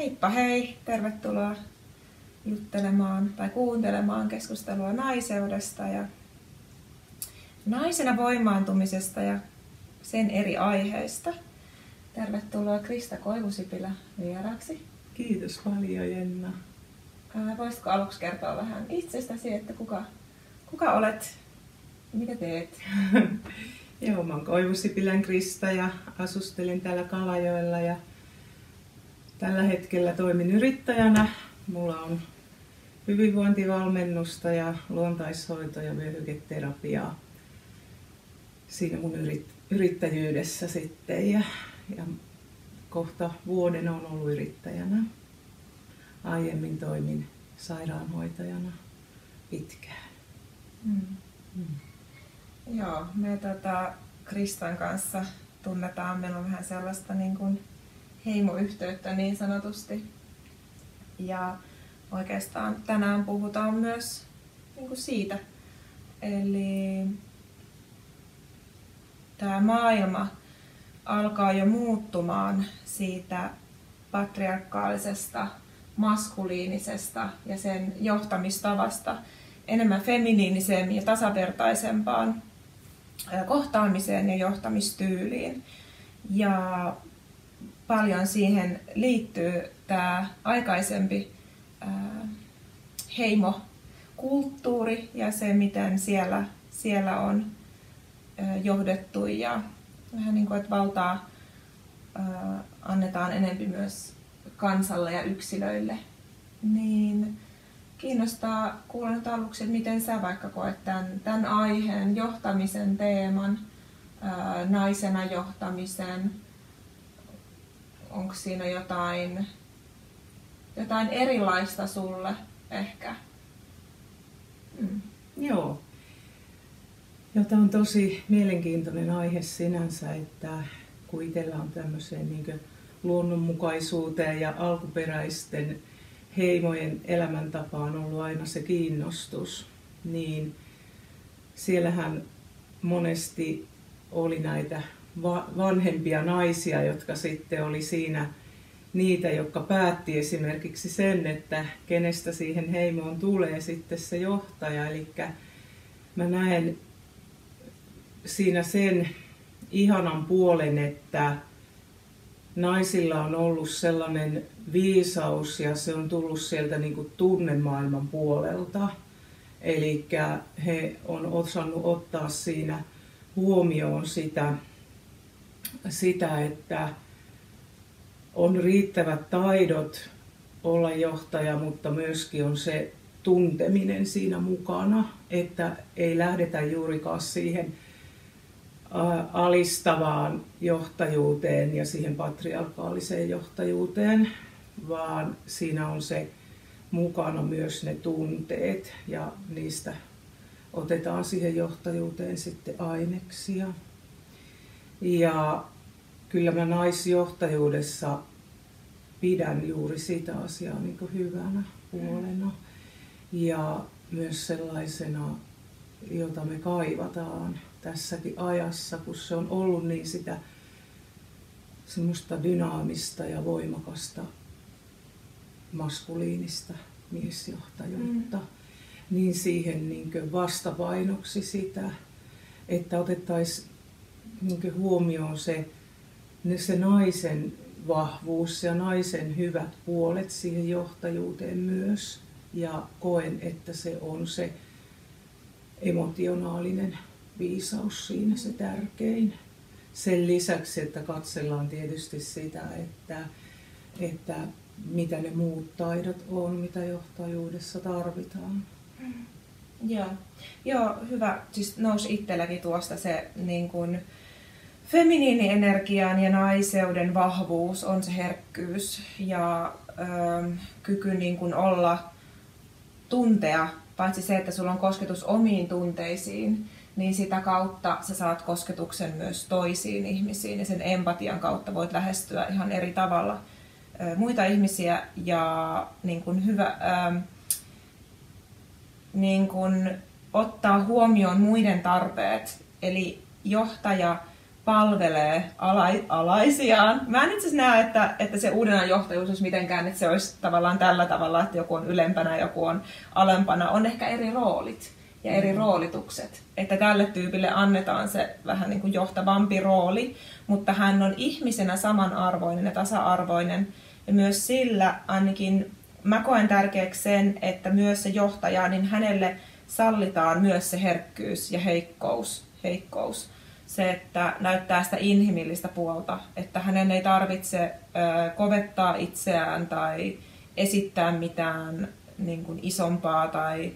Heippa hei! Tervetuloa juttelemaan tai kuuntelemaan keskustelua naiseudesta ja naisena voimaantumisesta ja sen eri aiheista. Tervetuloa Krista Koivusipilä vieraaksi. Kiitos paljon, Jenna. Voisitko aluksi kertoa vähän itsestäsi, että kuka olet, mitä teet? Joo, mä oon Koivusipilän Krista ja asustelen täällä Kalajoella ja tällä hetkellä toimin yrittäjänä. Mulla on hyvinvointivalmennusta ja luontaishoito ja vyöhyketerapiaa siinä mun yrittäjyydessä sitten. Ja kohta vuoden on ollut yrittäjänä. Aiemmin toimin sairaanhoitajana pitkään. Joo, me Kristan kanssa tunnetaan. Meillä on vähän sellaista niin kuin heimoyhteyttä niin sanotusti. Ja oikeastaan tänään puhutaan myös niin kuin siitä. Eli tämä maailma alkaa jo muuttumaan siitä patriarkaalisesta, maskuliinisesta ja sen johtamistavasta enemmän feminiiniseen ja tasavertaisempaan kohtaamiseen ja johtamistyyliin. Ja paljon siihen liittyy tämä aikaisempi heimokulttuuri ja se, miten siellä on johdettu ja vähän niin kuin, että valtaa annetaan enempi myös kansalle ja yksilöille. Niin kiinnostaa kuulla nyt aluksi, että miten sä vaikka koet tämän aiheen, johtamisen teeman, naisena johtamisen. Onko siinä jotain erilaista sulle ehkä? Joo. Tämä on tosi mielenkiintoinen aihe sinänsä, että kun itsellä on tämmöiseen niin luonnonmukaisuuteen ja alkuperäisten heimojen elämäntapaan ollut aina se kiinnostus, niin siellähän monesti oli näitä vanhempia naisia, jotka sitten oli siinä niitä, jotka päätti esimerkiksi sen, että kenestä siihen heimoon tulee sitten se johtaja. Eli mä näen siinä sen ihanan puolen, että naisilla on ollut sellainen viisaus ja se on tullut sieltä niin kuin tunnemaailman puolelta. Eli he on osannut ottaa siinä huomioon sitä, että on riittävät taidot olla johtaja, mutta myöskin on se tunteminen siinä mukana, että ei lähdetä juurikaan siihen alistavaan johtajuuteen ja siihen patriarkaaliseen johtajuuteen, vaan siinä on se mukana myös ne tunteet ja niistä otetaan siihen johtajuuteen sitten aineksia. Ja kyllä mä naisjohtajuudessa pidän juuri sitä asiaa niin kuin hyvänä puolena ja myös sellaisena, jota me kaivataan tässäkin ajassa, kun se on ollut niin sitä semmoista dynaamista ja voimakasta maskuliinista miesjohtajuutta, niin siihen niin kuin vastapainoksi sitä, että otettaisiin niin kuin huomioon se naisen vahvuus ja naisen hyvät puolet siihen johtajuuteen myös. Ja koen, että se on se emotionaalinen viisaus siinä se tärkein. Sen lisäksi, että katsellaan tietysti sitä, että mitä ne muut taidot on, mitä johtajuudessa tarvitaan. Joo, hyvä. Siis nousi itselläkin tuosta se niin kuin feminiinienergian ja naiseuden vahvuus on se herkkyys ja kyky niin kuin tuntea, paitsi se, että sulla on kosketus omiin tunteisiin, niin sitä kautta sä saat kosketuksen myös toisiin ihmisiin ja sen empatian kautta voit lähestyä ihan eri tavalla muita ihmisiä ja niin kuin niin kuin ottaa huomioon muiden tarpeet. Eli johtaja palvelee alaisiaan. Mä en itse asiassa näe, että se uuden johtajuus olisi mitenkään, että se olisi tavallaan tällä tavalla, että joku on ylempänä, joku on alempana. On ehkä eri roolit ja eri roolitukset. Että tälle tyypille annetaan se vähän niin kuin johtavampi rooli, mutta hän on ihmisenä samanarvoinen ja tasa-arvoinen. Ja myös sillä ainakin mä koen tärkeäksi sen, että myös se johtaja, niin hänelle sallitaan myös se herkkyys ja heikkous. Se, että näyttää sitä inhimillistä puolta, että hänen ei tarvitse kovettaa itseään tai esittää mitään niin kuin isompaa tai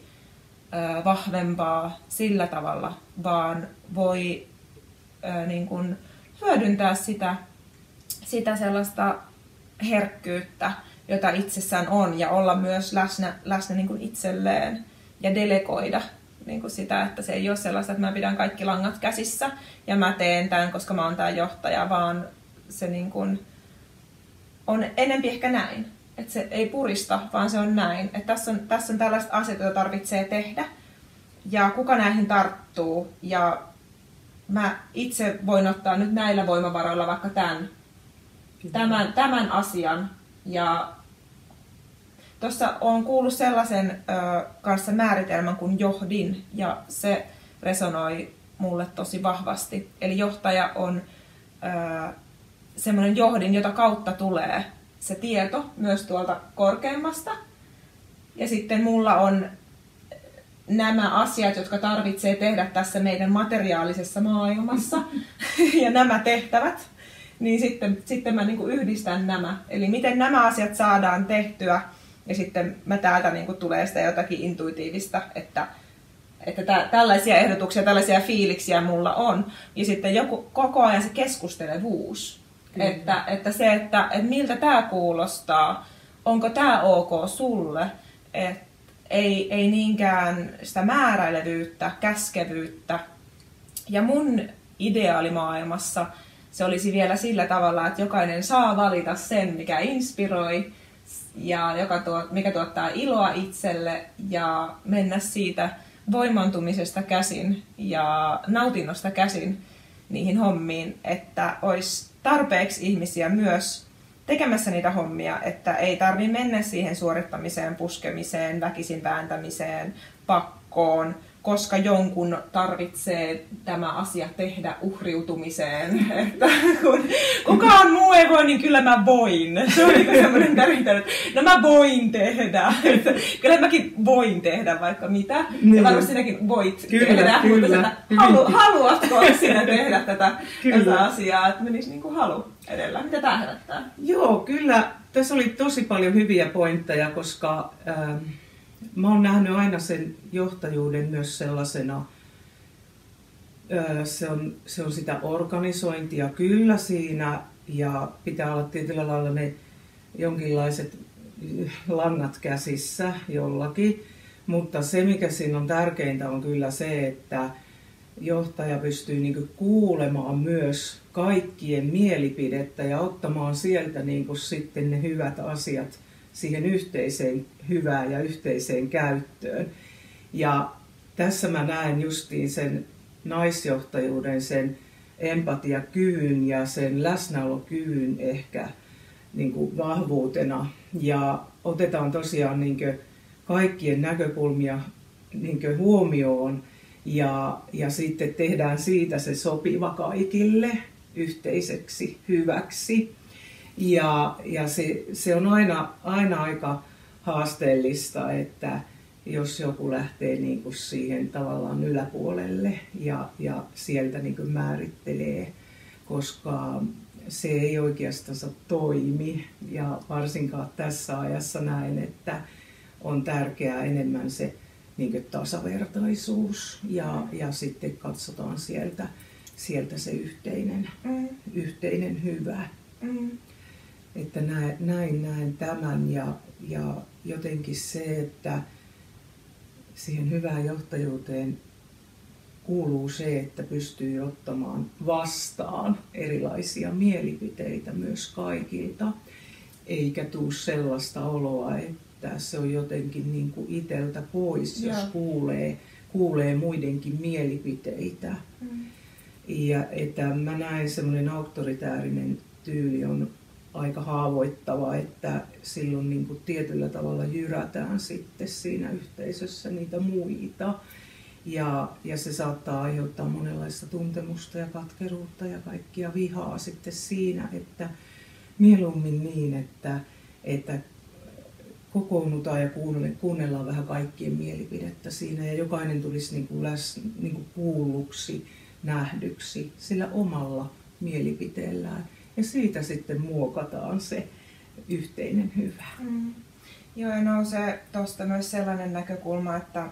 vahvempaa sillä tavalla, vaan voi niin kuin hyödyntää sitä sellaista herkkyyttä, jota itsessään on, ja olla myös läsnä niin kuin itselleen ja delegoida niin kuin sitä, että se ei ole sellaista, että mä pidän kaikki langat käsissä ja mä teen tämän, koska mä oon tämä johtaja, vaan se niin kuin on enempi ehkä näin. Että se ei purista, vaan se on näin. Että tässä on tällaiset asiat, joita tarvitsee tehdä ja kuka näihin tarttuu. Ja mä itse voin ottaa nyt näillä voimavaroilla vaikka tämän asian. Ja tuossa olen kuullut sellaisen kanssa määritelmän kuin johdin, ja se resonoi mulle tosi vahvasti. Eli johtaja on semmoinen johdin, jota kautta tulee se tieto myös tuolta korkeimmasta. Ja sitten mulla on nämä asiat, jotka tarvitsee tehdä tässä meidän materiaalisessa maailmassa, ja nämä tehtävät. Niin sitten mä niinku yhdistän nämä. Eli miten nämä asiat saadaan tehtyä. Ja sitten mä täältä niinku tulee sitä jotakin intuitiivista, että tällaisia ehdotuksia, tällaisia fiiliksiä mulla on. Ja sitten koko ajan se keskustelevuus. Että se, että miltä tämä kuulostaa, onko tämä ok sulle. Ei niinkään sitä määräilevyyttä, käskevyyttä. Ja mun ideaalimaailmassa se olisi vielä sillä tavalla, että jokainen saa valita sen, mikä inspiroi ja mikä tuottaa iloa itselle ja mennä siitä voimantumisesta käsin ja nautinnosta käsin niihin hommiin, että olisi tarpeeksi ihmisiä myös tekemässä niitä hommia, että ei tarvitse mennä siihen suorittamiseen, puskemiseen, väkisin vääntämiseen, pakkoon, koska jonkun tarvitsee tämä asia tehdä uhriutumiseen. Että kun kukaan muu ei voi, niin kyllä mä voin. Se on niin semmoinen tärkeä, että no mä voin tehdä. Että kyllä mäkin voin tehdä vaikka mitä. Niin. Ja varmasti sinäkin voit tehdä, mutta haluatko sinä tehdä tätä asiaa, että menisi niin kuin halu edellä. Mitä tämä herättää? Joo, kyllä. Tässä oli tosi paljon hyviä pointteja, koska mä oon nähnyt aina sen johtajuuden myös sellaisena, se on sitä organisointia kyllä siinä ja pitää olla tietyllä lailla ne jonkinlaiset langat käsissä jollakin, mutta se mikä siinä on tärkeintä on kyllä se, että johtaja pystyy niinku kuulemaan myös kaikkien mielipidettä ja ottamaan sieltä niinku sitten ne hyvät asiat siihen yhteiseen hyvään ja yhteiseen käyttöön. Ja tässä mä näen justiin sen naisjohtajuuden, sen empatiakyvyn ja sen läsnäolokyvyn ehkä niin kuin vahvuutena. Ja otetaan tosiaan niin kuin kaikkien näkökulmia niin kuin huomioon ja sitten tehdään siitä se sopiva kaikille yhteiseksi hyväksi. Ja se on aina aika haasteellista, että jos joku lähtee niin kuin siihen tavallaan yläpuolelle ja sieltä niin kuin määrittelee, koska se ei oikeastaan toimi. Ja varsinkaan tässä ajassa näen, että on tärkeää enemmän se niin kuin tasavertaisuus ja sitten katsotaan sieltä se yhteinen hyvä. Että näin tämän ja jotenkin se, että siihen hyvään johtajuuteen kuuluu se, että pystyy ottamaan vastaan erilaisia mielipiteitä myös kaikilta, eikä tule sellaista oloa, että se on jotenkin niin kuin iteltä pois, jos kuulee muidenkin mielipiteitä. Ja että mä näen semmoinen auktoritäärinen tyyli on aika haavoittava, että silloin niin kuin tietyllä tavalla jyrätään sitten siinä yhteisössä niitä muita. Ja se saattaa aiheuttaa monenlaista tuntemusta ja katkeruutta ja kaikkia vihaa sitten siinä, että mieluummin niin, että kokoonnutaan ja kuunnellaan vähän kaikkien mielipidettä siinä ja jokainen tulisi niin kuin kuulluksi, nähdyksi sillä omalla mielipiteellään. Ja siitä sitten muokataan se yhteinen hyvä. Joo, ja nousee tuosta myös sellainen näkökulma, että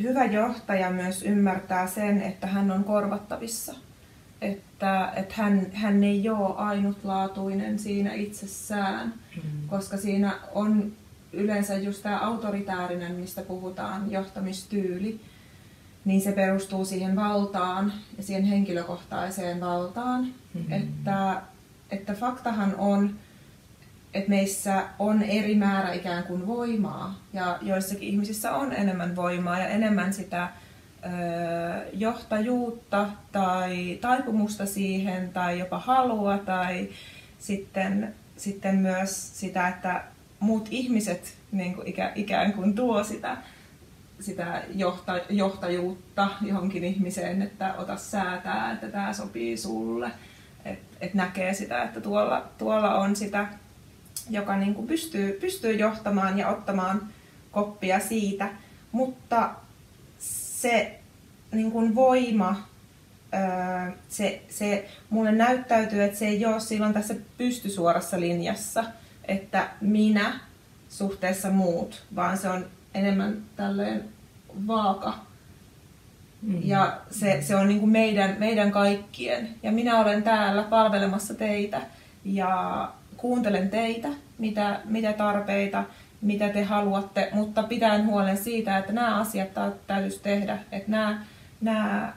hyvä johtaja myös ymmärtää sen, että hän on korvattavissa. Että hän ei ole ainutlaatuinen siinä itsessään, koska siinä on yleensä just tämä autoritäärinen, mistä puhutaan, johtamistyyli, niin se perustuu siihen valtaan ja siihen henkilökohtaiseen valtaan. Että faktahan on, että meissä on eri määrä ikään kuin voimaa ja joissakin ihmisissä on enemmän voimaa ja enemmän sitä johtajuutta tai taipumusta siihen tai jopa halua tai sitten myös sitä, että muut ihmiset niin kuin ikään kuin tuo sitä johtajuutta johonkin ihmiseen, että ota säätää, että tämä sopii sulle. Et näkee sitä, että tuolla on sitä, joka niin kuin pystyy johtamaan ja ottamaan koppia siitä, mutta se niin kuin voima, se mulle näyttäytyy, että se ei ole silloin tässä pystysuorassa linjassa, että minä suhteessa muut, vaan se on enemmän tälleen vaaka. Ja se on niin kuin meidän kaikkien. Ja minä olen täällä palvelemassa teitä ja kuuntelen teitä, mitä tarpeita, mitä te haluatte, mutta pitäen huolen siitä, että nämä asiat täytyisi tehdä, että nämä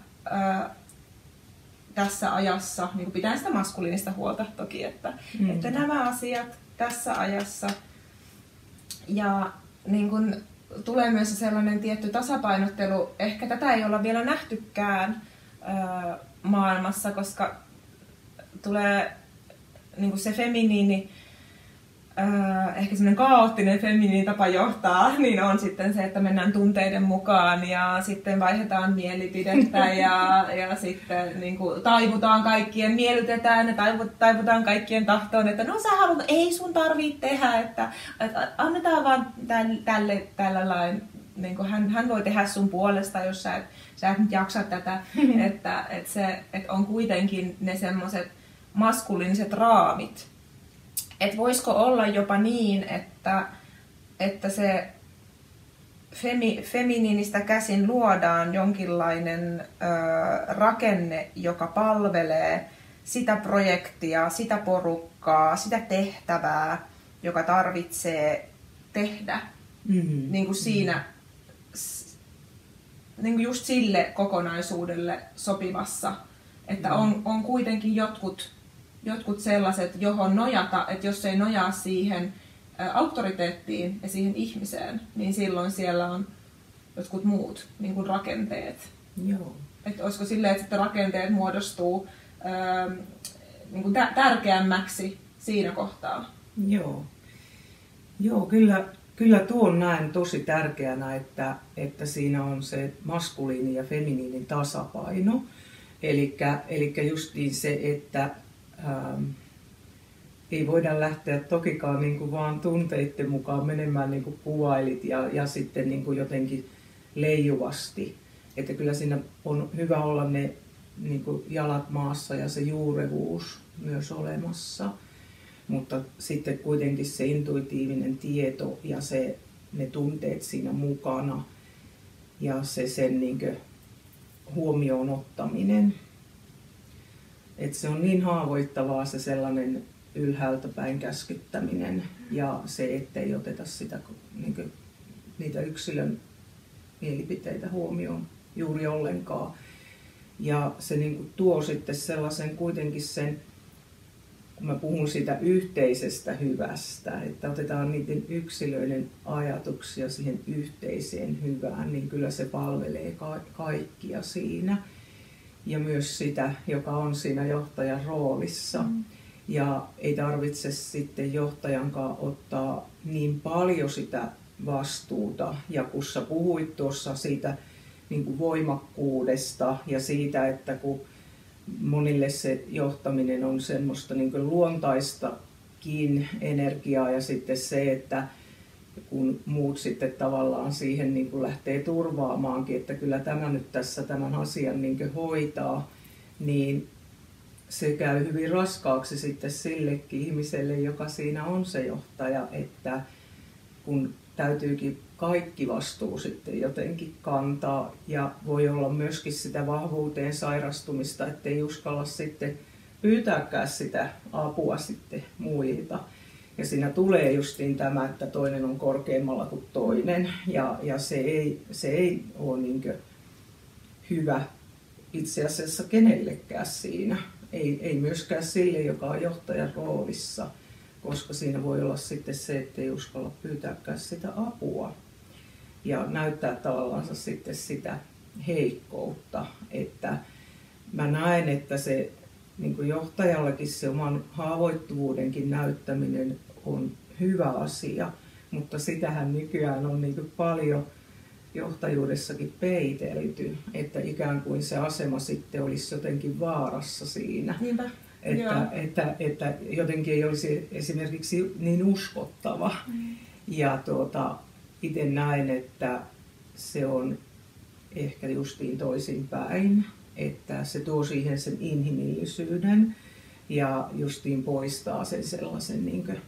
tässä ajassa, niin kuin pitää sitä maskuliinista huolta toki, että nämä asiat tässä ajassa ja niin kuin tulee myös sellainen tietty tasapainottelu, ehkä tätä ei olla vielä nähtykään maailmassa, koska tulee niin kuin se feminiini, ehkä semmoinen kaoottinen feminiini tapa johtaa, niin on sitten se, että mennään tunteiden mukaan ja sitten vaihdetaan mielipidettä ja sitten niin kuin taivutaan kaikkien, miellytetään ja taivutaan kaikkien tahtoon, että no sä haluat, ei sun tarvitse tehdä, että annetaan vaan tällä lailla, niin kuin hän voi tehdä sun puolesta, jos sä et nyt jaksa tätä, että on kuitenkin ne semmoiset maskuliiniset raamit. Että voisiko olla jopa niin, että se feminiinistä käsin luodaan jonkinlainen rakenne, joka palvelee sitä projektia, sitä porukkaa, sitä tehtävää, joka tarvitsee tehdä niin kuin siinä, niin kuin just sille kokonaisuudelle sopivassa. Että on kuitenkin jotkut sellaiset, johon nojata, että jos ei nojaa siihen auktoriteettiin ja siihen ihmiseen, niin silloin siellä on jotkut muut niin kuin rakenteet. Joo. Että olisiko silleen, että rakenteet muodostuu niin kuin tärkeämmäksi siinä kohtaa? Joo, kyllä tuon näen tosi tärkeänä, että siinä on se maskuliini ja feminiinin tasapaino. Elikkä justiin se, että ei voida lähteä tokikaan niin kuin vaan tunteiden mukaan menemään niin kuin kuvailit ja sitten niin kuin jotenkin leijuvasti. Että kyllä siinä on hyvä olla ne niin kuin jalat maassa ja se juurevuus myös olemassa. Mutta sitten kuitenkin se intuitiivinen tieto ja ne tunteet siinä mukana ja sen niin kuin huomioon ottaminen. Että se on niin haavoittavaa se sellainen ylhäältä päin käskyttäminen ja se, ettei oteta sitä, niin kuin, niitä yksilön mielipiteitä huomioon juuri ollenkaan. Ja se niin kuin tuo sitten sellaisen kuitenkin sen mä puhun siitä yhteisestä hyvästä, että otetaan niiden yksilöiden ajatuksia siihen yhteiseen hyvään, niin kyllä se palvelee kaikkia siinä. Ja myös sitä, joka on siinä johtajan roolissa. Ja ei tarvitse sitten johtajankaan ottaa niin paljon sitä vastuuta. Ja kun sä puhuit tuossa siitä niin kuin voimakkuudesta ja siitä, että kun monille se johtaminen on semmoista niin kuin luontaistakin energiaa ja sitten se, että kun muut sitten tavallaan siihen niin kuin lähtee turvaamaankin, että kyllä tämä nyt tässä tämän asian niin kuin hoitaa, niin se käy hyvin raskaaksi sitten sillekin ihmiselle, joka siinä on se johtaja, että kun täytyykin kaikki vastuu sitten jotenkin kantaa ja voi olla myöskin sitä vahvuuteen sairastumista, ettei uskalla sitten pyytääkään sitä apua sitten muilta. Ja siinä tulee justiin tämä, että toinen on korkeammalla kuin toinen ja se ei ole niinkö hyvä itse asiassa kenellekään siinä. Ei myöskään sille, joka on johtajan roolissa, koska siinä voi olla sitten se, että ei uskalla pyytääkään sitä apua. Ja näyttää tavallaan sitten sitä heikkoutta, että mä näen, että se niin kuin johtajallakin se oman haavoittuvuudenkin näyttäminen on hyvä asia, mutta sitähän nykyään on niin kuin paljon johtajuudessakin peitelty, että ikään kuin se asema sitten olisi jotenkin vaarassa siinä. Niinpä. Että jotenkin ei olisi esimerkiksi niin uskottava. Ja itse näen, että se on ehkä justiin toisinpäin, että se tuo siihen sen inhimillisyyden ja justiin poistaa sen sellaisen niin kuin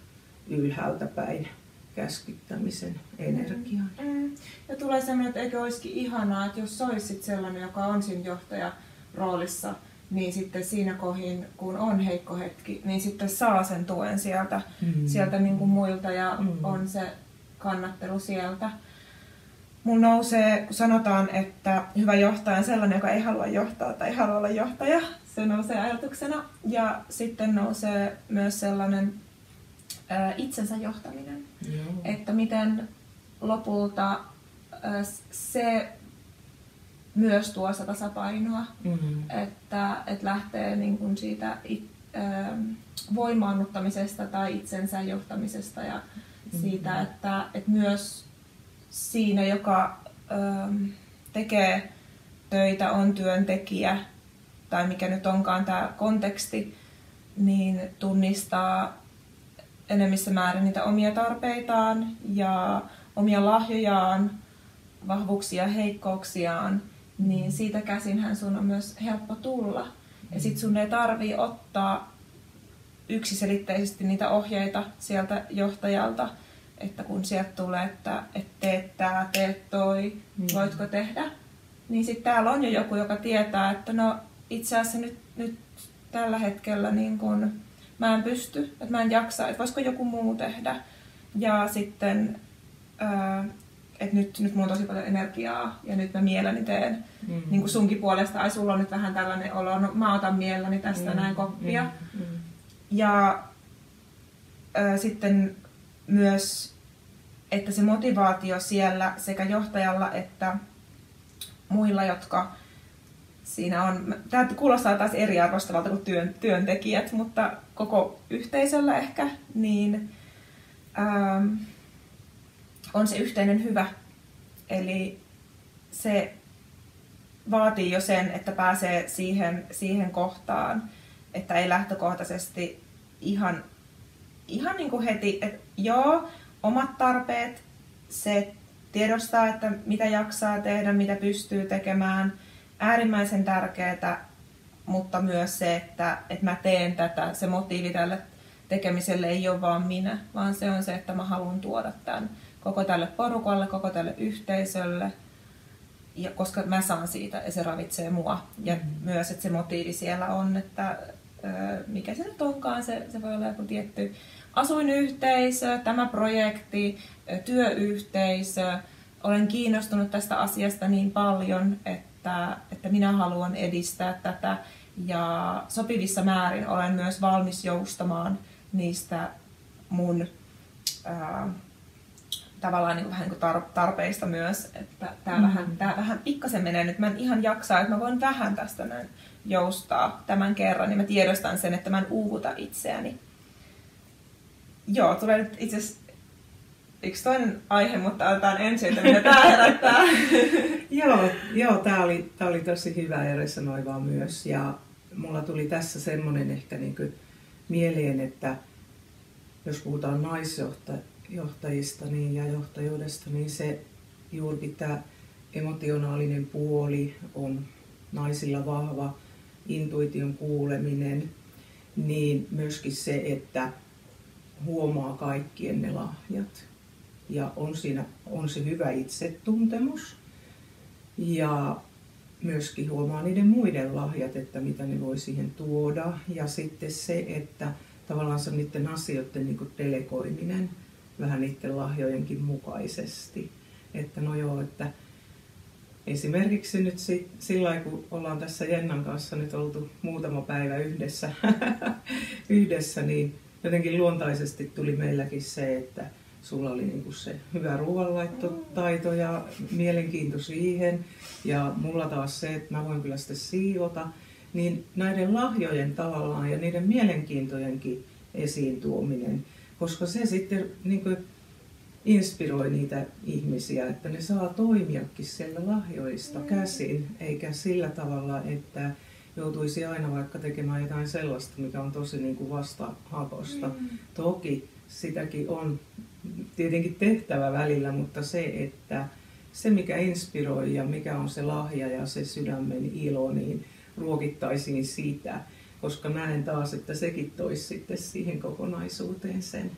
ylhäältä päin käskyttämisen energian. Ja tulee sellainen, että eikö olisikin ihanaa, että jos olisit sellainen, joka on siinä johtajaroolissa, niin sitten siinä kohin, kun on heikko hetki, niin sitten saa sen tuen sieltä niin kuin muilta ja on se kannattelu sieltä. Mulla nousee, kun sanotaan, että hyvä johtaja on sellainen, joka ei halua johtaa tai ei halua olla johtaja. Se nousee ajatuksena. Ja sitten nousee myös sellainen itsensä johtaminen. Joo. Että miten lopulta se myös tuo sitä tasapainoa. Että lähtee niin kuin siitä voimaannuttamisesta tai itsensä johtamisesta ja siitä, että myös siinä, joka tekee töitä, on työntekijä tai mikä nyt onkaan tämä konteksti, niin tunnistaa enemmissä määrin niitä omia tarpeitaan ja omia lahjojaan, vahvuuksia ja heikkouksiaan, niin siitä käsinhän sun on myös helppo tulla. Ja sit sun ei tarvii ottaa yksiselitteisesti niitä ohjeita sieltä johtajalta, että kun sieltä tulee, että teet tää, teet toi, voitko tehdä, niin sitten täällä on jo joku, joka tietää, että no itse asiassa nyt tällä hetkellä niin kun mä en pysty, että mä en jaksa, että voisiko joku muu tehdä. Ja sitten, että nyt mulla on tosi paljon energiaa ja nyt mä mielelläni teen niin kuin sunkin puolesta, ai sulla on nyt vähän tällainen olo, no mä otan mielelläni tästä näin koppia. Ja sitten myös, että se motivaatio siellä sekä johtajalla että muilla, jotka siinä on, tämä kuulostaa taas eriarvostavalta kuin työntekijät, mutta koko yhteisöllä ehkä, niin on se yhteinen hyvä. Eli se vaatii jo sen, että pääsee siihen kohtaan, että ei lähtökohtaisesti ihan niin kuin heti, että joo, omat tarpeet, se tiedostaa, että mitä jaksaa tehdä, mitä pystyy tekemään, äärimmäisen tärkeää, mutta myös se, että mä teen tätä, se motiivi tälle tekemiselle ei ole vaan minä, vaan se on se, että mä haluan tuoda tämän koko tälle porukalle, koko tälle yhteisölle, ja koska mä saan siitä ja se ravitsee mua. Ja myös, että se motiivi siellä on, että mikä se nyt onkaan, se voi olla joku tietty asuinyhteisö, tämä projekti, työyhteisö. Olen kiinnostunut tästä asiasta niin paljon, että minä haluan edistää tätä ja sopivissa määrin olen myös valmis joustamaan niistä mun tavallaan niin vähän niin tarpeista myös, että tää vähän pikkasen menee nyt, mä en ihan jaksaa, että mä voin vähän tästä näin joustaa tämän kerran, niin mä tiedostan sen, että mä en uuvuta itseäni. Joo, tulee nyt itse asiassa yksi toinen aihe, mutta otetaan ensin, että mitä tää herättää. Joo, tää oli tosi hyvä ja resonoivaa myös, ja mulla tuli tässä semmoinen ehkä niin kuin mieleen, että jos puhutaan naisjohtajista niin, ja johtajuudesta, niin se juurikin tämä emotionaalinen puoli on naisilla vahva, intuition kuuleminen, niin myöskin se, että huomaa kaikkien ne lahjat ja on se hyvä itsetuntemus ja myöskin huomaa niiden muiden lahjat, että mitä ne voi siihen tuoda, ja sitten se, että tavallaan se on niiden asioiden niin kuin delegoiminen vähän niiden lahjojenkin mukaisesti. Että no joo, että esimerkiksi nyt sillä lailla, kun ollaan tässä Jennan kanssa nyt oltu muutama päivä yhdessä, niin jotenkin luontaisesti tuli meilläkin se, että sulla oli niin kuin se hyvä ruoanlaittotaito ja mielenkiinto siihen, ja mulla taas se, että mä voin kyllä sitten siivota, niin näiden lahjojen tavallaan ja niiden mielenkiintojenkin esiin tuominen, koska se sitten niin kuin inspiroi niitä ihmisiä, että ne saa toimiakin siellä lahjoista käsin, eikä sillä tavalla, että joutuisi aina vaikka tekemään jotain sellaista, mikä on tosi niin kuin vastahakosta. Toki sitäkin on tietenkin tehtävä välillä, mutta se, että se mikä inspiroi ja mikä on se lahja ja se sydämen ilo, niin ruokittaisiin sitä, koska näen taas, että sekin toisi sitten siihen kokonaisuuteen sen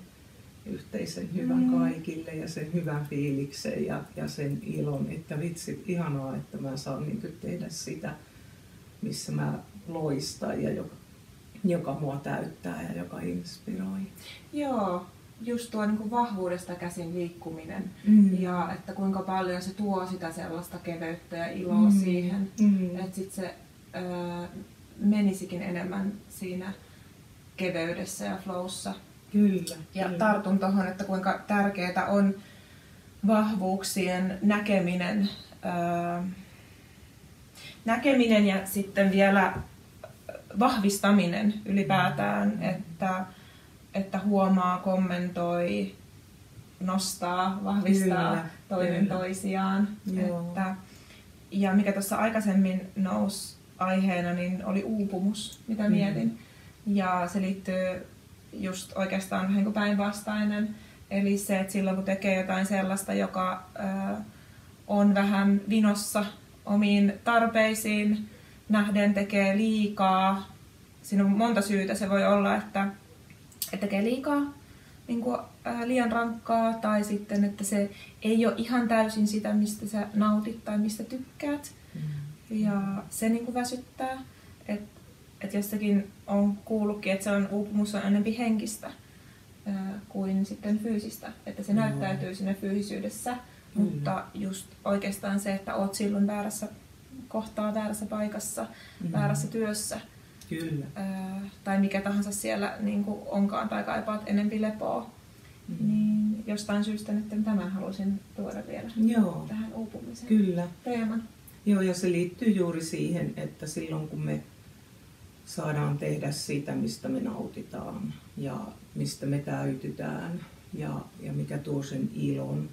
yhteisen hyvän kaikille ja sen hyvän fiiliksen ja sen ilon, että vitsi, ihanaa, että mä saan niin kuin tehdä sitä, missä mä loistan ja joka mua täyttää ja joka inspiroi. Joo, just tuo niin kuin vahvuudesta käsin liikkuminen ja että kuinka paljon se tuo sitä sellaista keveyttä ja iloa siihen, että sit se menisikin enemmän siinä keveydessä ja flowssa. Kyllä. Ja kyllä. Tartun tuohon, että kuinka tärkeää on vahvuuksien näkeminen ja sitten vielä vahvistaminen ylipäätään, että huomaa, kommentoi, nostaa, vahvistaa kyllä, toinen kyllä. toisiaan. Ja mikä tuossa aikaisemmin nousi aiheena, niin oli uupumus, mitä mietin. Ja se liittyy just oikeastaan vähän kuin päinvastainen. Eli se, että silloin kun tekee jotain sellaista, joka on vähän vinossa omiin tarpeisiin nähden, tekee liikaa. Siinä on monta syytä. Se voi olla, että tekee liikaa, niin kuin, liian rankkaa, tai sitten, että se ei ole ihan täysin sitä, mistä sä nautit tai mistä tykkäät. Ja se niin kuin väsyttää. Että jossakin on kuullutkin, että uupumus on enemmän henkistä kuin sitten fyysistä. Että se näyttäytyy siinä fyysisyydessä, mutta just oikeastaan se, että oot silloin väärässä kohtaa, väärässä paikassa, väärässä työssä. Kyllä. Tai mikä tahansa siellä niin kuin onkaan tai kaipaat enempi lepoa. Niin jostain syystä nyt tämän halusin tuoda vielä tähän uupumisen teeman. Joo, ja se liittyy juuri siihen, että silloin kun me saadaan tehdä sitä, mistä me nautitaan ja mistä me täytytään ja mikä tuo sen ilon,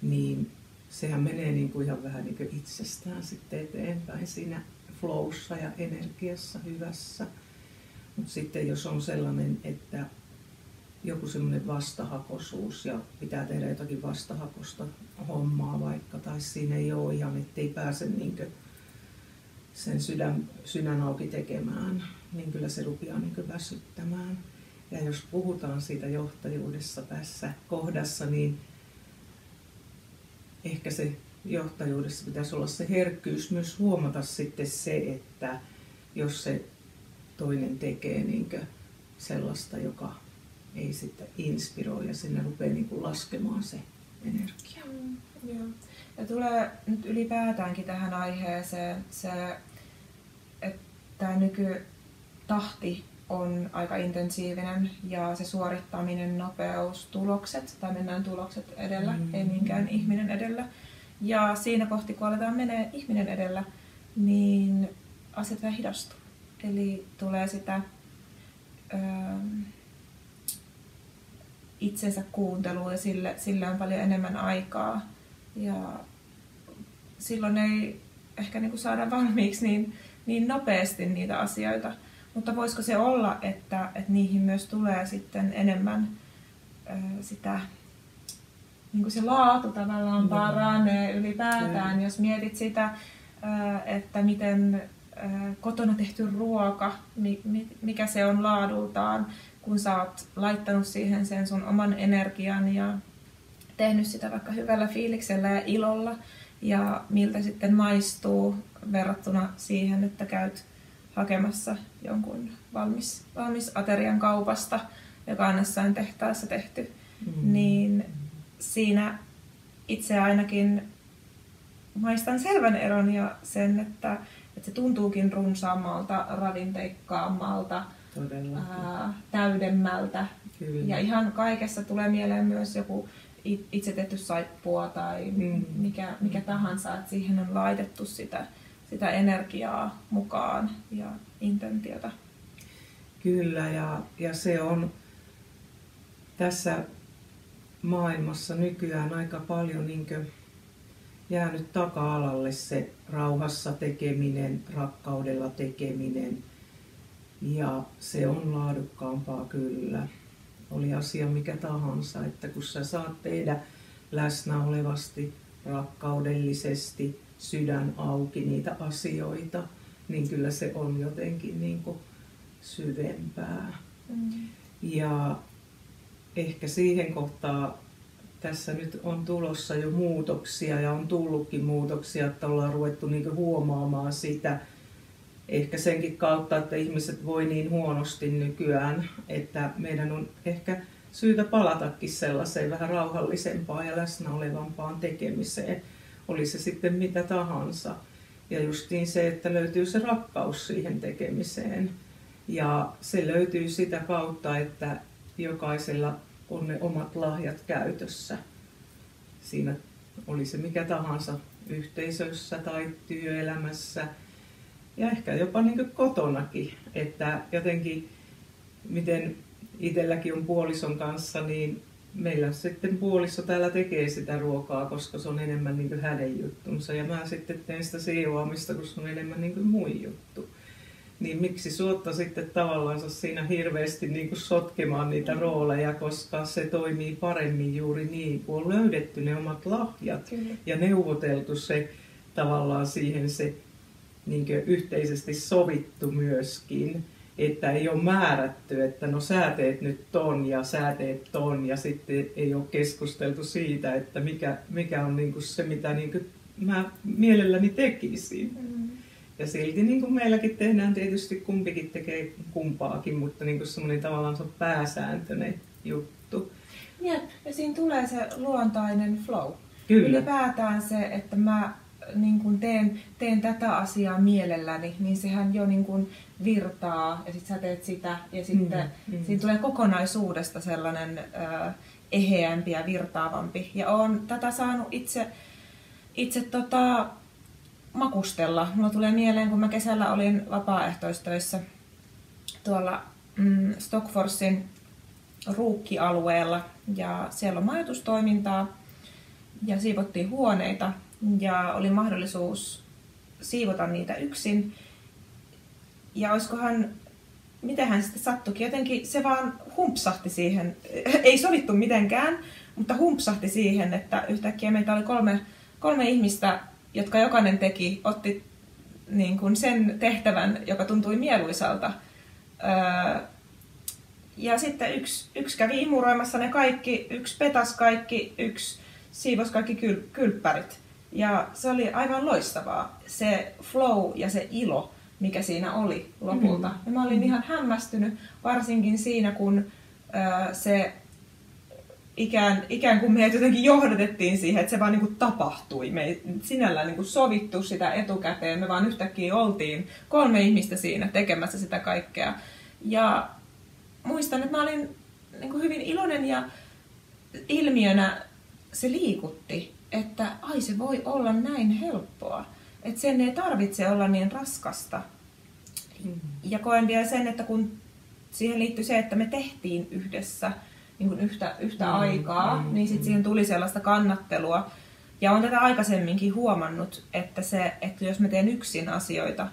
niin sehän menee niin kuin ihan vähän niin kuin itsestään sitten eteenpäin siinä flowssa ja energiassa hyvässä. Mutta sitten jos on sellainen, että joku semmoinen vastahakoisuus ja pitää tehdä jotakin vastahakosta hommaa vaikka, tai siinä ei ole ihan, ettei pääse niin sen sydän auki tekemään, niin kyllä se rupeaa niin väsyttämään. Ja jos puhutaan siitä johtajuudessa tässä kohdassa, niin ehkä se johtajuudessa pitäisi olla se herkkyys myös huomata sitten se, että jos se toinen tekee niin sellaista, joka ei sitten inspiroi ja sinne rupeaa niin kuin laskemaan se energia. Joo. Ja tulee nyt ylipäätäänkin tähän aiheeseen se, että tämä nykytahti on aika intensiivinen ja se suorittaminen, nopeus, tulokset, tai mennään tulokset edellä, ei niinkään ihminen edellä. Ja siinä kohti, kun aletaan menee ihminen edellä, niin asiat vähän hidastuu. Eli tulee sitä itsensä kuuntelua ja sille on paljon enemmän aikaa. Ja silloin ei ehkä niin kuin saada valmiiksi niin nopeasti niitä asioita. Mutta voisiko se olla, että niihin myös tulee sitten enemmän sitä, niin kuin se laatu tavallaan paranee ylipäätään, jos mietit sitä, että miten kotona tehty ruoka, mikä se on laadultaan, kun sä oot laittanut siihen sen sun oman energian ja tehnyt sitä vaikka hyvällä fiiliksellä ja ilolla, ja miltä sitten maistuu verrattuna siihen, että käyt hakemassa jonkun valmis aterian kaupasta, joka on jossain tehtaassa tehty, niin siinä itse ainakin maistan selvän eron ja sen, että se tuntuukin runsaammalta, ravinteikkaammalta, täydemmältä. Kyllä. Ja ihan kaikessa tulee mieleen myös joku itse tehty saippua tai mikä tahansa, että siihen on laitettu sitä energiaa mukaan ja intentiota. Kyllä, ja se on tässä maailmassa nykyään aika paljon jäänyt taka-alalle se rauhassa tekeminen, rakkaudella tekeminen, ja se on laadukkaampaa kyllä. Oli asia mikä tahansa, että kun sä saat tehdä läsnä olevasti, rakkaudellisesti, sydän auki niitä asioita, niin kyllä se on jotenkin niin kuin syvempää. Ja ehkä siihen kohtaan tässä nyt on tulossa jo muutoksia ja on tullutkin muutoksia, että ollaan ruvettu niin kuin huomaamaan sitä, ehkä senkin kautta, että ihmiset voi niin huonosti nykyään, että meidän on ehkä syytä palatakin sellaiseen vähän rauhallisempaan ja läsnä olevampaan tekemiseen. Oli se sitten mitä tahansa. Ja justiin se, että löytyy se rakkaus siihen tekemiseen. Ja se löytyy sitä kautta, että jokaisella on ne omat lahjat käytössä. Siinä oli se mikä tahansa yhteisössä tai työelämässä. Ja ehkä jopa niin kuin kotonakin. Että jotenkin, miten itselläkin on puolison kanssa, niin meillä sitten puoliso täällä tekee sitä ruokaa, koska se on enemmän niin kuin hänen juttunsa. Ja mä sitten teen sitä siivoamista, koska se on enemmän niin kuin mun juttu. Niin miksi suotta sitten tavallaan siinä hirveästi niin kuin sotkemaan niitä rooleja, koska se toimii paremmin juuri niin, kun on löydetty ne omat lahjat. Kyllä. Ja neuvoteltu se tavallaan siihen se niin kuin yhteisesti sovittu myöskin. Että ei ole määrätty, että no sä teet nyt ton ja sä teet ton ja sitten ei ole keskusteltu siitä, että mikä on niinku se, mitä niinku mä mielelläni tekisin. Ja silti niinku meilläkin tehdään tietysti, kumpikin tekee kumpaakin, mutta niinku semmoinen tavallaan se on pääsääntöinen juttu. Ja siinä tulee se luontainen flow. Kyllä. Ylipäätään se, että mä niin kun teen tätä asiaa mielelläni, niin sehän jo niin kun virtaa ja sitten sä teet sitä ja sitten siinä tulee kokonaisuudesta sellainen eheämpi ja virtaavampi. Ja olen tätä saanut itse makustella. Mulla tulee mieleen, kun mä kesällä olin vapaaehtoistöissä tuolla Stockforsin ruukkialueella ja siellä on majoitustoimintaa ja siivottiin huoneita. Ja oli mahdollisuus siivota niitä yksin. Ja mitenhän sitten sattuikin, jotenkin se vaan humpsahti siihen, ei sovittu mitenkään, mutta humpsahti siihen, että yhtäkkiä meitä oli kolme ihmistä, jotka jokainen otti niin kuin sen tehtävän, joka tuntui mieluisalta. Ja sitten yksi kävi imuroimassa ne kaikki, yksi petas kaikki, yksi siivosi kaikki kylppärit. Ja se oli aivan loistavaa, se flow ja se ilo, mikä siinä oli lopulta. Ja mä olin ihan hämmästynyt, varsinkin siinä, kun se ikään kuin meidät jotenkin johdatettiin siihen, että se vaan niin kuin tapahtui. Me ei sinällään niin kuin sovittu sitä etukäteen, me vaan yhtäkkiä oltiin 3 ihmistä siinä tekemässä sitä kaikkea. Ja muistan, että mä olin niin kuin hyvin iloinen ja ilmiönä se liikutti, että ai se voi olla näin helppoa. Että sen ei tarvitse olla niin raskasta. Ja koen vielä sen, että kun siihen liittyy se, että me tehtiin yhdessä niin kuin yhtä aikaa, niin sitten siihen tuli sellaista kannattelua. Ja olen tätä aikaisemminkin huomannut, että jos mä teen yksin asioita,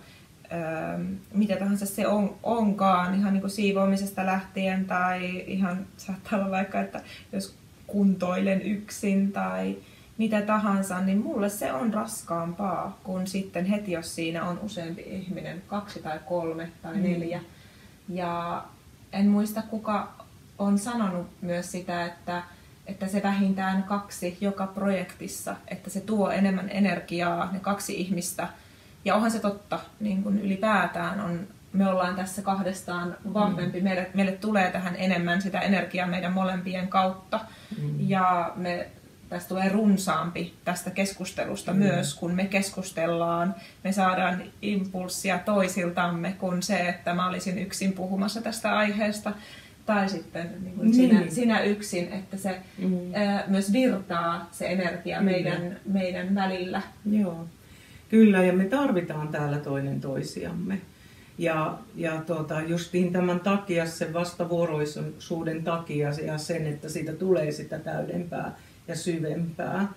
mitä tahansa se onkaan, ihan niin kuin siivoamisesta lähtien tai ihan saattaa olla vaikka, että jos kuntoilen yksin tai mitä tahansa, niin mulle se on raskaampaa kuin sitten heti, jos siinä on useampi ihminen, 2 tai 3 tai 4. Ja en muista, kuka on sanonut myös sitä, että se vähintään 2 joka projektissa, että se tuo enemmän energiaa, ne 2 ihmistä. Ja onhan se totta, niin kuin ylipäätään me ollaan tässä kahdestaan vahvempi, meille tulee tähän enemmän sitä energiaa meidän molempien kautta. Ja tästä tulee runsaampi tästä keskustelusta myös, kun me keskustellaan, me saadaan impulssia toisiltamme kuin se, että mä olisin yksin puhumassa tästä aiheesta. Tai sitten niin kuin sinä yksin, että se myös virtaa se energia meidän välillä. Joo, kyllä, ja me tarvitaan täällä toinen toisiamme. Ja justiin tämän takia, sen vastavuoroisuuden takia ja sen, että siitä tulee sitä täydempää ja syvempää.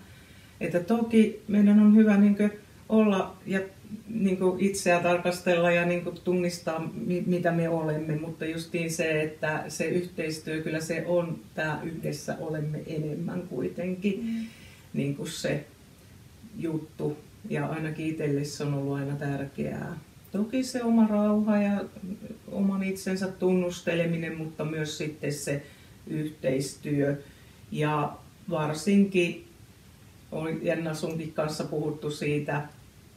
Että toki meidän on hyvä niin kuin olla ja niin kuin itseä tarkastella ja niin kuin tunnistaa, mitä me olemme, mutta justiin se, että se yhteistyö, kyllä se on, tämä yhdessä olemme enemmän kuitenkin niin kuin se juttu. Ja ainakin itselle se on ollut aina tärkeää. Toki se oma rauha ja oman itsensä tunnusteleminen, mutta myös sitten se yhteistyö. Ja varsinkin on Jenna sunkin kanssa puhuttu siitä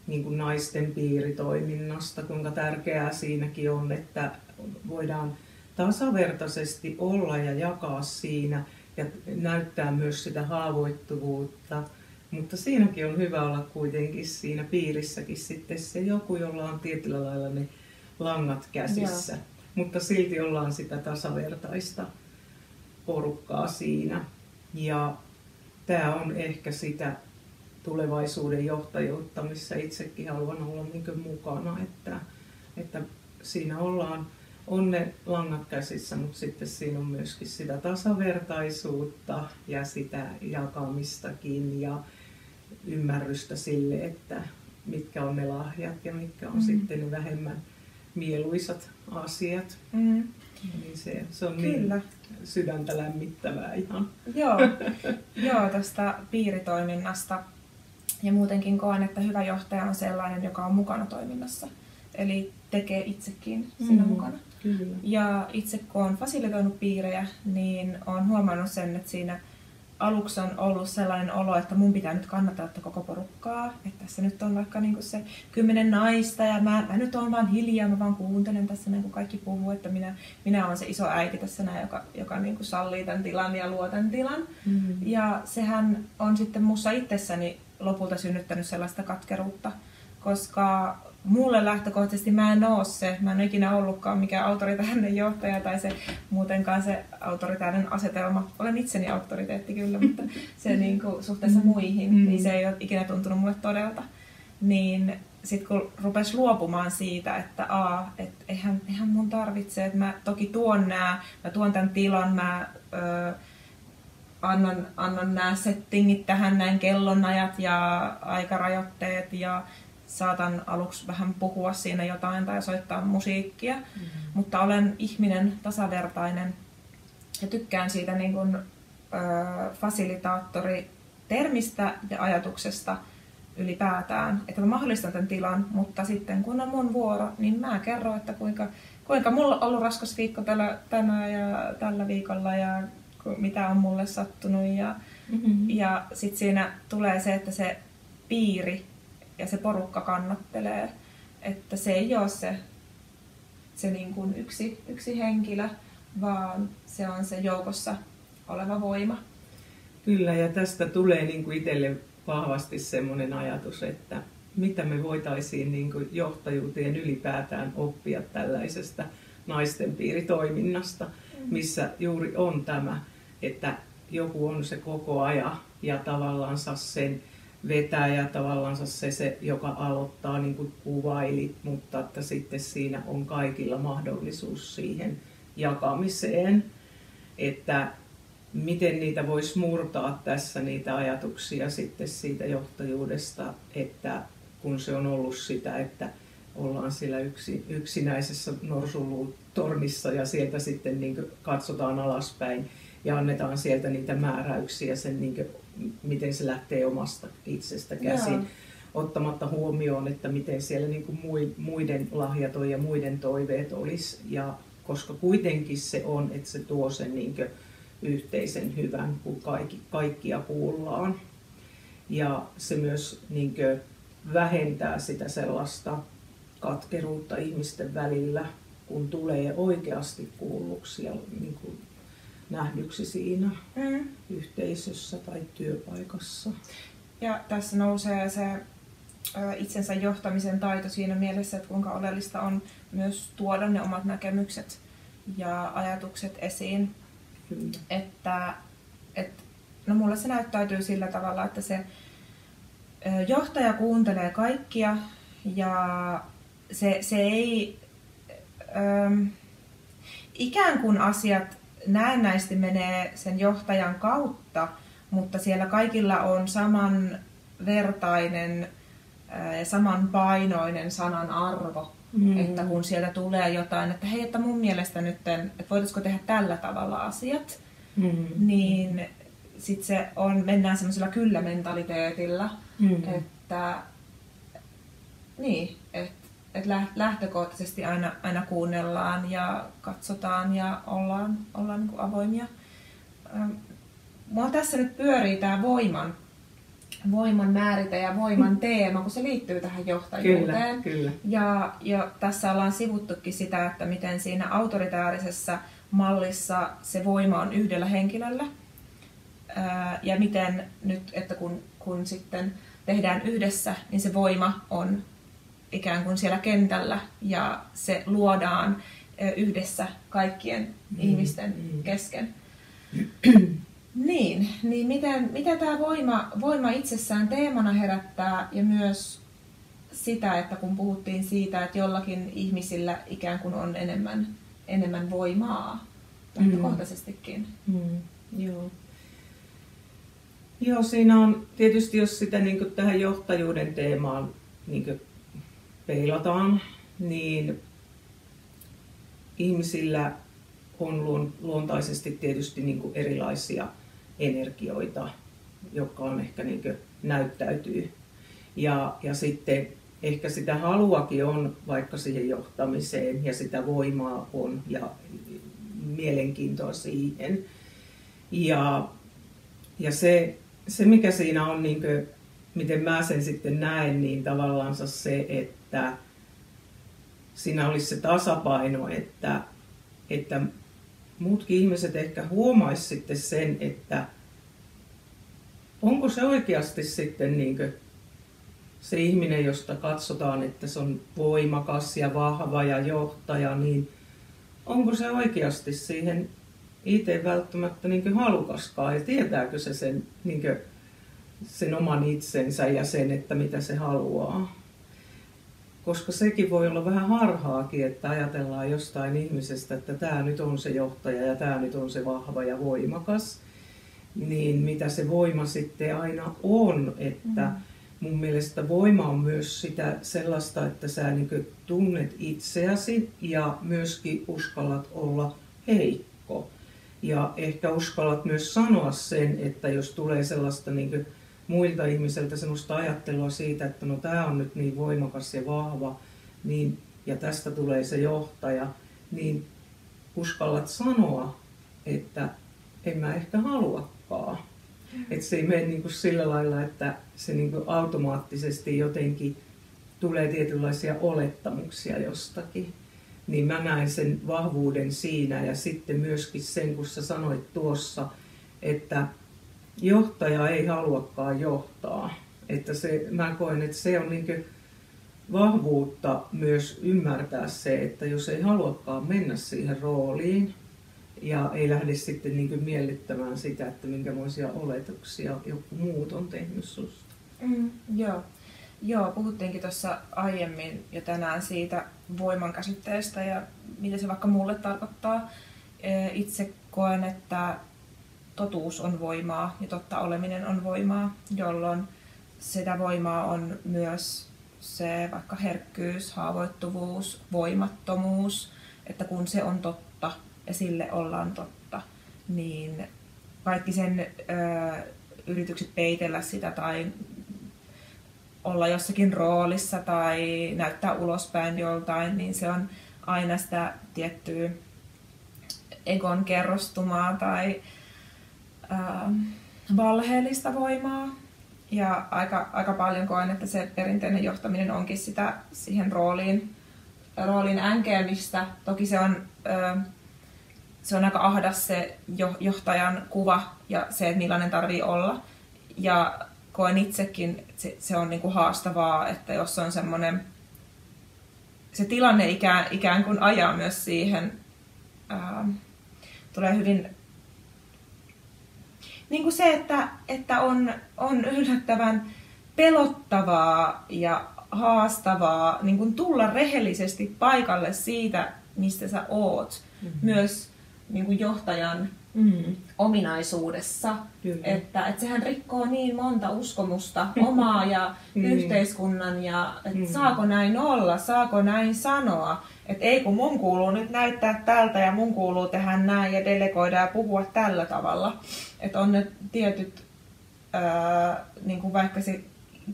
niin kuin naisten piiritoiminnasta, kuinka tärkeää siinäkin on, että voidaan tasavertaisesti olla ja jakaa siinä ja näyttää myös sitä haavoittuvuutta. Mutta siinäkin on hyvä olla kuitenkin siinä piirissäkin sitten se joku, jolla on tietyllä lailla ne langat käsissä. Mutta silti ollaan sitä tasavertaista porukkaa siinä. Ja tämä on ehkä sitä tulevaisuuden johtajuutta, missä itsekin haluan olla niin mukana, että siinä on ne langat käsissä, mutta sitten siinä on myöskin sitä tasavertaisuutta ja sitä jakamistakin ja ymmärrystä sille, että mitkä on ne lahjat ja mitkä on sitten ne vähemmän mieluisat asiat. Niin se on kyllä niin sydäntä lämmittävää ihan. Joo, tästä piiritoiminnasta. Ja muutenkin koen, että hyvä johtaja on sellainen, joka on mukana toiminnassa. Eli tekee itsekin siinä mukana. Kyllä. Ja itse kun olen fasilitoinut piirejä, niin olen huomannut sen, että siinä aluksi on ollut sellainen olo, että mun pitää nyt kannattaa koko porukkaa. Että tässä nyt on vaikka niinku se 10 naista ja mä nyt oon vaan hiljaa, mä vaan kuuntelen tässä näin, kun kaikki puhuu, että minä olen se iso äiti tässä näin, joka niinku sallii tämän tilan ja luo tämän tilan. Ja sehän on sitten mussa itsessäni lopulta synnyttänyt sellaista katkeruutta, koska mulle lähtökohtaisesti mä en ole ikinä ollutkaan mikään autoritäärinen johtaja tai se muutenkaan se autoritäärinen asetelma. Olen itseni auktoriteetti kyllä, mutta se niin kuin suhteessa muihin, niin se ei ole ikinä tuntunut mulle todelta. Niin sitten kun rupesi luopumaan siitä, että eihän mun tarvitse, että mä toki mä tuon tämän tilan, mä annan nämä settingit tähän, näin kellonajat ja aikarajoitteet ja saatan aluksi vähän puhua siinä jotain tai soittaa musiikkia, mutta olen ihminen, tasavertainen ja tykkään siitä niin kuin, fasilitaattori-termistä ja ajatuksesta ylipäätään, että mä mahdollistan tämän tilan, mutta sitten kun on mun vuoro, niin mä kerron, että kuinka mulla on ollut raskas viikko tänään ja tällä viikolla ja mitä on mulle sattunut ja sitten siinä tulee se, että se piiri ja se porukka kannattelee, että se ei ole se niin kuin yksi henkilö, vaan se on se joukossa oleva voima. Kyllä, ja tästä tulee niin kuin itselle vahvasti semmoinen ajatus, että mitä me voitaisiin niin kuin johtajuuteen ylipäätään oppia tällaisesta naistenpiiritoiminnasta, missä juuri on tämä, että joku on se koko ajan ja tavallaan sen vetäjä, tavallaan se, joka aloittaa, niin kuin kuvaili, mutta että sitten siinä on kaikilla mahdollisuus siihen jakamiseen, että miten niitä voisi murtaa tässä niitä ajatuksia sitten siitä johtajuudesta, että kun se on ollut sitä, että ollaan siellä yksinäisessä norsunluutornissa ja sieltä sitten niin katsotaan alaspäin ja annetaan sieltä niitä määräyksiä sen, niin kuin, miten se lähtee omasta itsestä käsin. Joo. Ottamatta huomioon, että miten siellä niin kuin muiden lahjat on ja muiden toiveet olisi. Ja koska kuitenkin se on, että se tuo sen niin kuin yhteisen hyvän, kun kaikkia kuullaan. Ja se myös niin kuin vähentää sitä sellaista katkeruutta ihmisten välillä, kun tulee oikeasti kuulluksi ja niin kuin nähdyksi siinä yhteisössä tai työpaikassa. Ja tässä nousee se itsensä johtamisen taito siinä mielessä, että kuinka oleellista on myös tuoda ne omat näkemykset ja ajatukset esiin. Kyllä. Että no mulle se näyttäytyy sillä tavalla, että se johtaja kuuntelee kaikkia ja se ei ikään kuin asiat näennäisesti menee sen johtajan kautta, mutta siellä kaikilla on samanvertainen ja samanpainoinen sanan arvo. Että kun sieltä tulee jotain, että hei, että mun mielestä nyt, että voitaisiko tehdä tällä tavalla asiat, niin sitten mennään semmoisella kyllä-mentaliteetilla, että että lähtökohtaisesti aina kuunnellaan ja katsotaan ja ollaan niin kuin avoimia. Mua tässä nyt pyörii tämä voiman määrite ja voiman teema, kun se liittyy tähän johtajuuteen. Kyllä. Ja tässä ollaan sivuttukin sitä, että miten siinä autoritäärisessä mallissa se voima on yhdellä henkilöllä. Ja miten nyt, että kun sitten tehdään yhdessä, niin se voima on ikään kuin siellä kentällä ja se luodaan yhdessä kaikkien ihmisten kesken. Niin mitä tämä voima itsessään teemana herättää ja myös sitä, että kun puhuttiin siitä, että jollakin ihmisillä ikään kuin on enemmän voimaa lähtökohtaisestikin. Joo, siinä on tietysti, jos sitä niin kuin tähän johtajuuden teemaan niin kuin peilataan, niin ihmisillä on luontaisesti tietysti niin kuin erilaisia energioita, jotka on ehkä niin kuin näyttäytyy. Ja sitten ehkä sitä haluakin on vaikka siihen johtamiseen ja sitä voimaa on ja mielenkiintoa siihen. Ja se mikä siinä on, niin kuin, miten mä sen sitten näen, niin tavallaan se, että siinä olisi se tasapaino, että muutkin ihmiset ehkä huomaisi sitten sen, että onko se oikeasti sitten niin kuin se ihminen, josta katsotaan, että se on voimakas ja vahva ja johtaja, niin onko se oikeasti siihen itse välttämättä niin kuin halukaskaan ja tietääkö se sen, niin kuin sen oman itsensä ja sen, että mitä se haluaa. Koska sekin voi olla vähän harhaakin, että ajatellaan jostain ihmisestä, että tämä nyt on se johtaja ja tämä nyt on se vahva ja voimakas. Niin mitä se voima sitten aina on, että mun mielestä voima on myös sitä sellaista, että sä niin kuin tunnet itseäsi ja myöskin uskallat olla heikko. Ja ehkä uskallat myös sanoa sen, että jos tulee sellaista niin kuin muilta ihmisiltä sellaista ajattelua siitä, että no tämä on nyt niin voimakas ja vahva, niin, ja tästä tulee se johtaja, niin uskallat sanoa, että en mä ehkä haluakaan. Että se ei mene niin kuin sillä lailla, että se niin kuin automaattisesti jotenkin tulee tietynlaisia olettamuksia jostakin. Niin mä näen sen vahvuuden siinä ja sitten myöskin sen, kun sä sanoit tuossa, että johtaja ei haluakaan johtaa. Että mä koen, että se on niin vahvuutta myös ymmärtää se, että jos ei haluakaan mennä siihen rooliin ja ei lähde sitten niin miellyttämään sitä, että minkälaisia oletuksia joku muut on tehnyt susta. Joo, puhuttiinkin tuossa aiemmin jo tänään siitä voiman käsitteestä ja mitä se vaikka mulle tarkoittaa. Itse koen, että totuus on voimaa ja totta oleminen on voimaa, jolloin sitä voimaa on myös se vaikka herkkyys, haavoittuvuus, voimattomuus, että kun se on totta ja sille ollaan totta, niin kaikki sen yritykset peitellä sitä tai olla jossakin roolissa tai näyttää ulospäin joltain, niin se on aina sitä tiettyä egon kerrostumaa tai valheellista voimaa. Ja aika paljon koen, että se perinteinen johtaminen onkin sitä siihen rooliin änkeämistä. Toki se on aika ahdas se johtajan kuva ja se, että millainen tarvii olla. Ja koen itsekin, että se on niinku haastavaa, että jos on semmoinen, se tilanne ikään kuin ajaa myös siihen, tulee hyvin niin kuin se, että on yllättävän pelottavaa ja haastavaa niin kuin tulla rehellisesti paikalle siitä, mistä sä oot. Myös niin kuin johtajan ominaisuudessa. Että sehän rikkoo niin monta uskomusta, omaa ja yhteiskunnan, ja että saako näin olla, saako näin sanoa. Että ei kun mun kuuluu nyt näyttää tältä ja mun kuuluu tehdä näin ja delegoida ja puhua tällä tavalla. Että on ne tietyt, niin kuin vaikka se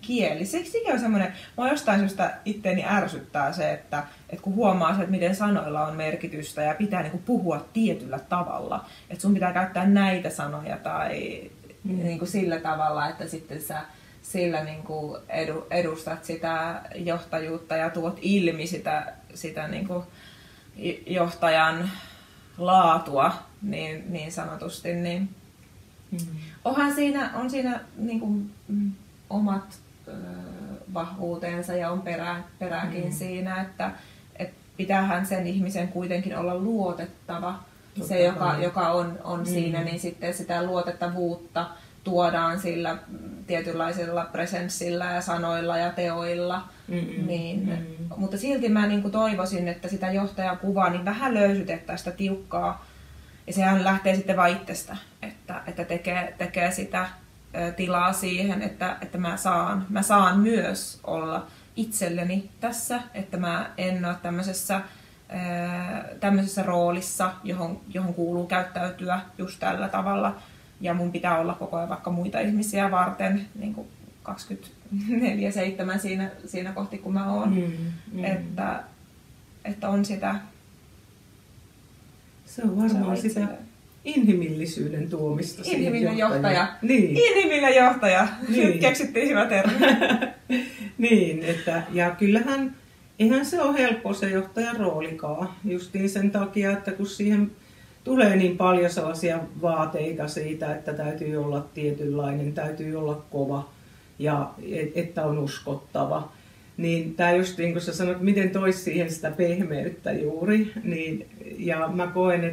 kieli. Sekin on semmoinen, mua jostain syystä itteeni ärsyttää se, että kun huomaa se, että miten sanoilla on merkitystä ja pitää niin kuin puhua tietyllä tavalla. Että sun pitää käyttää näitä sanoja tai niin kuin sillä tavalla, että sitten sä sillä niin kuin edustat sitä johtajuutta ja tuot ilmi sitä niin kuin johtajan laatua niin sanotusti. Niin on siinä niin kuin omat vahvuutensa ja on perääkin siinä, että pitäähän sen ihmisen kuitenkin olla luotettava. Se, joka on siinä, niin sitten sitä luotettavuutta tuodaan sillä tietynlaisella presenssillä ja sanoilla ja teoilla. Mutta silti mä niin kuin toivoisin, että sitä johtajakuvaa niin vähän löysytettäisiin sitä tiukkaa. Ja sehän lähtee sitten vain itsestä, että tekee sitä tilaa siihen, että mä saan myös olla itselleni tässä, että mä en ole tämmöisessä roolissa, johon kuuluu käyttäytyä just tällä tavalla. Ja mun pitää olla koko ajan vaikka muita ihmisiä varten niin kuin 24/7 siinä kohti, kun mä oon. Että on sitä. Se on varmaan sitä inhimillisyyden tuomista. Inhimillinen johtaja. Niin. Inhimillinen johtaja. Nyt keksittiin hyvä termi. Niin, ja kyllähän, eihän se ole helppo se johtajan roolikaan. Justiin sen takia, että kun siihen tulee niin paljon sellaisia vaateita siitä, että täytyy olla tietynlainen, täytyy olla kova ja että on uskottava. Niin tämä just niin kuin sä sanoit, miten toisi siihen sitä pehmeyttä juuri. Niin, ja mä koen,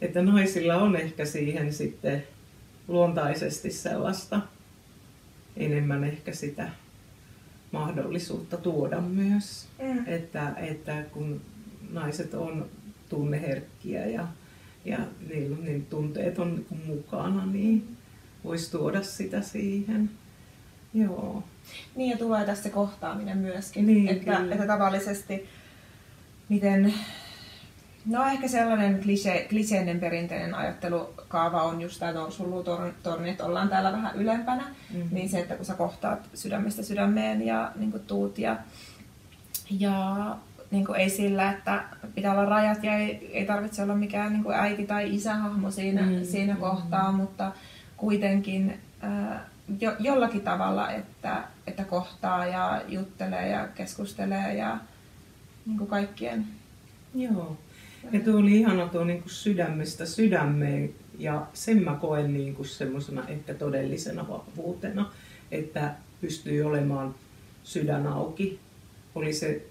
että naisilla on ehkä siihen sitten luontaisesti sellaista enemmän ehkä sitä mahdollisuutta tuoda myös. Että kun naiset on tunneherkkiä ja niin tunteet on mukana, niin voisi tuoda sitä siihen. Joo. Niin, ja tulee tässä kohtaaminen myöskin, niin, että tavallisesti miten, no ehkä sellainen kliseinen perinteinen ajattelukaava on just tämä norsunluutorni, että ollaan täällä vähän ylempänä, niin se, että kun sä kohtaat sydämestä sydämeen ja niin kuin tuut ja niin kuin ei sillä, että pitää olla rajat ja ei tarvitse olla mikään niin kuin äiti- tai isähahmo siinä kohtaa, mutta kuitenkin jollakin tavalla, että kohtaa ja juttelee ja keskustelee ja niin kuin kaikkien. Joo. Ja tuo oli ihana tuo niin kuin sydämestä sydämeen Ja sen mä koen niin kuin semmoisena ehkä todellisena vahvuutena, että pystyy olemaan sydän auki. Oli se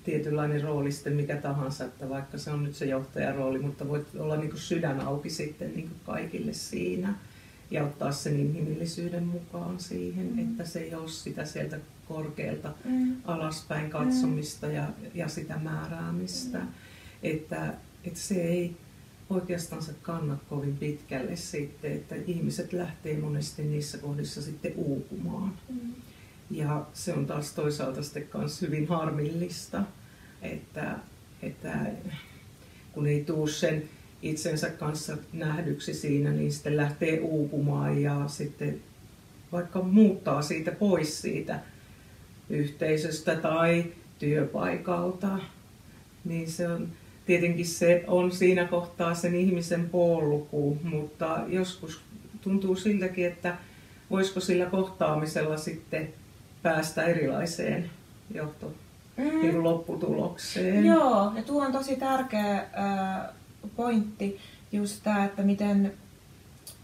tietynlainen rooli sitten mikä tahansa, että vaikka se on nyt se johtajan rooli, mutta voit olla niin kuin sydän auki sitten niin kuin kaikille siinä ja ottaa sen inhimillisyyden mukaan siihen, että se ei ole sitä sieltä korkealta alaspäin katsomista ja sitä määräämistä, että se ei oikeastaan se kanna kovin pitkälle sitten, että ihmiset lähtee monesti niissä kohdissa sitten uupumaan. Ja se on taas toisaalta sitten kans hyvin harmillista, että kun ei tule sen itsensä kanssa nähdyksi siinä, niin sitten lähtee uupumaan ja sitten vaikka muuttaa siitä pois siitä yhteisöstä tai työpaikalta, niin se on tietenkin se on siinä kohtaa sen ihmisen polku, mutta joskus tuntuu siltäkin, että voisiko sillä kohtaamisella sitten päästä erilaiseen lopputulokseen. Joo, ja tuo on tosi tärkeä pointti, just tämä, että miten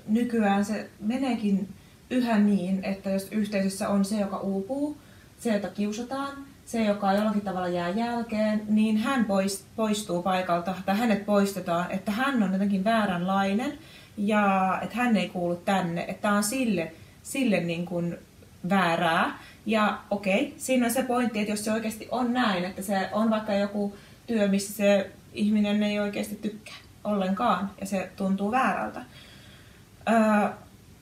nykyään se meneekin yhä niin, että jos yhteisössä on se, joka uupuu, se, jota kiusataan, se, joka jollakin tavalla jää jälkeen, niin hän poistuu paikalta tai hänet poistetaan, että hän on jotenkin vääränlainen ja että hän ei kuulu tänne, että tämä on sille niin kuin väärää. Ja okei, siinä on se pointti, että jos se oikeasti on näin, että se on vaikka joku työ, missä se ihminen ei oikeasti tykkää ollenkaan ja se tuntuu väärältä.